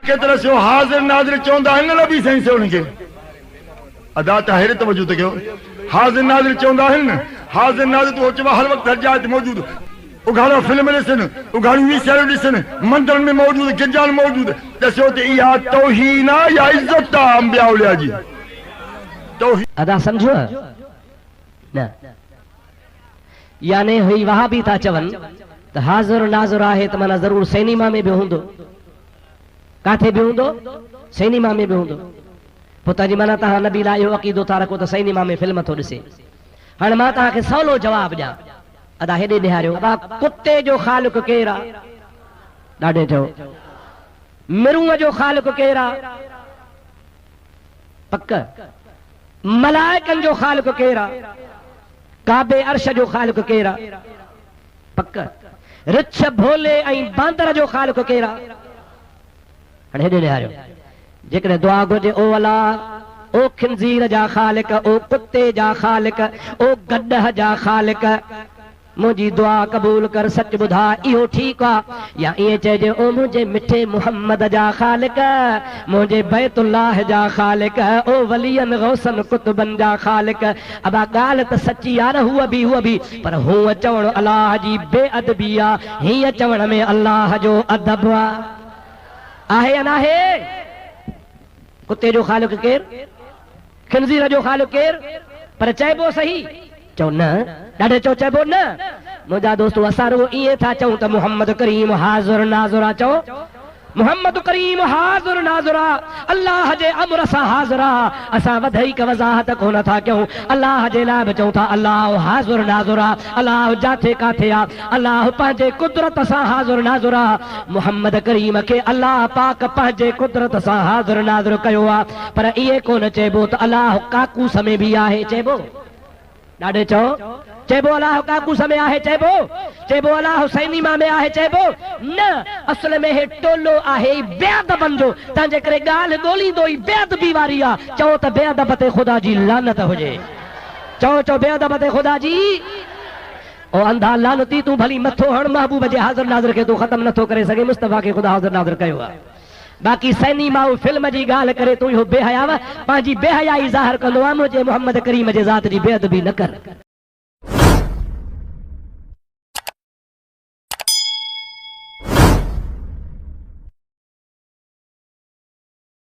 केतिरा से हाज़िर नाज़िर चवंदा आहिनि न नबी साईं से उनखे अदा त हेरे तवज्जो त कयो हाज़िर नाज़िर चवंदा आहिनि न हाज़िर नाज़िर तो चवा हर वक्त हर जाइ ते मौजूद उघाड़ो फिल्म ॾिसनि उघाड़ी वीसीआर ॾिसनि मंदिरनि में मौजूद गिरजान मौजूद दसो त इहा तौहीन आहे या इज़त आहे अंबिया औलिया जी तौहीन अदा समझो न यानी हुई वहां भी था चवन त हाज़िर नाज़िर आहे त माना जरूर सिनेमा में भी हूंदो काथे भी हूंदो सिनेमा में भी हूंदो पुता जी माना तहां नबी ला इहो अक़ीदो था रखो त सिनेमा में फिल्म थो ॾिसे हाणे मां तव्हांखे सवलो जवाब ॾियां अदा हेॾे ॾियारियो अदा कुत्ते जो ख़ालिक़ केरु आहे ॾाढे चओ मिरूअ जो ख़ालिक़ केरु आहे पक मलाइकनि जो ख़ालिक़ केरु आहे काबे अर्श जो ख़ालिक़ केरु आहे पक रिछ भोले ऐं बांदर जो ख़ालिक़ केरु आहे हाणे हेॾे ॾियारियो जेकॾहिं दुआ घुर्जे ओ अलाह ओ खिंज़ीर जा ख़ालिक़ ओ कुत्ते जा ख़ालिक़ ओ गॾह जा ख़ालिक़ मुंहिंजी दुआ क़बूल कर सच ॿुधा इहो ठीकु आहे या ईअं चइजे ओ मुंहिंजे मिठे मुहम्मद जा ख़ालिक़ मुंहिंजे बैतुल्लाह जा ख़ालिक़ ओ वलियन गौसन कुतुबन जा ख़ालिक़ अबा ॻाल्हि त सची आहे न हूअ बि पर हूअ चवण अलाह जी बेअदबी आहे हीअं चवण में अलाह जो अदब आहे या नाहे कुत्ते जो ख़ालिक़ केरु खिंज़ीर जो ख़ालिक़ केरु पर चइबो सही चओ न ॾाढे चओ चइबो न मुंहिंजा दोस्तो असां रुगो ईअं था चऊं त मुहम्मद करीम हाज़िर नाज़िर आहे चओ मुहम्मद करीम हाज़िर नाज़िर आहे अल्लाह जे अमर सां हाज़िर आहे असां वधीक वज़ाहत कोन था कयूं अल्लाह जे लाइ बि चऊं था अल्लाह हाज़िर नाज़िर आहे अल्लाह जाथे काथे आहे अल्लाह पंहिंजे कुदरत सां हाज़िर नाज़िर आहे मुहम्मद करीम खे अल्लाह पाक पंहिंजे कुदरत सां हाज़िर नाज़िर कयो आहे पर इहे कोन चइबो त अल्लाह काकूस में बि आहे चइबो ॾाढे चओ चइबो अल्लाह काकूस में आहे चइबो अल्लाह सिनेमा में आहे चइबो न असल में हे टोलो आहे बेअदबन जो तंहिंजे करे ॻाल्हि ॻोल्हींदो ई बेअदबी वारी आहे चओ त बेअदब ते ख़ुदा जी लानत हुजे चओ बेअदब ते ख़ुदा जी ओ अंधा लानती तूं भली मथो हण महबूब जे हाज़िर नाज़िर खे तूं ख़त्म नथो करे सघे मुस्तफ़ा खे ख़ुदा हाज़िर नाज़िर कयो आहे बाक़ी सिनेमा फिल्म जी ॻाल्हि करे तूं इहो बेहया पंहिंजी बेहयाई ज़ाहिर कंदो आहे मुंहिंजे मुहम्मद करीम जे ज़ात जी बेअदबी न कर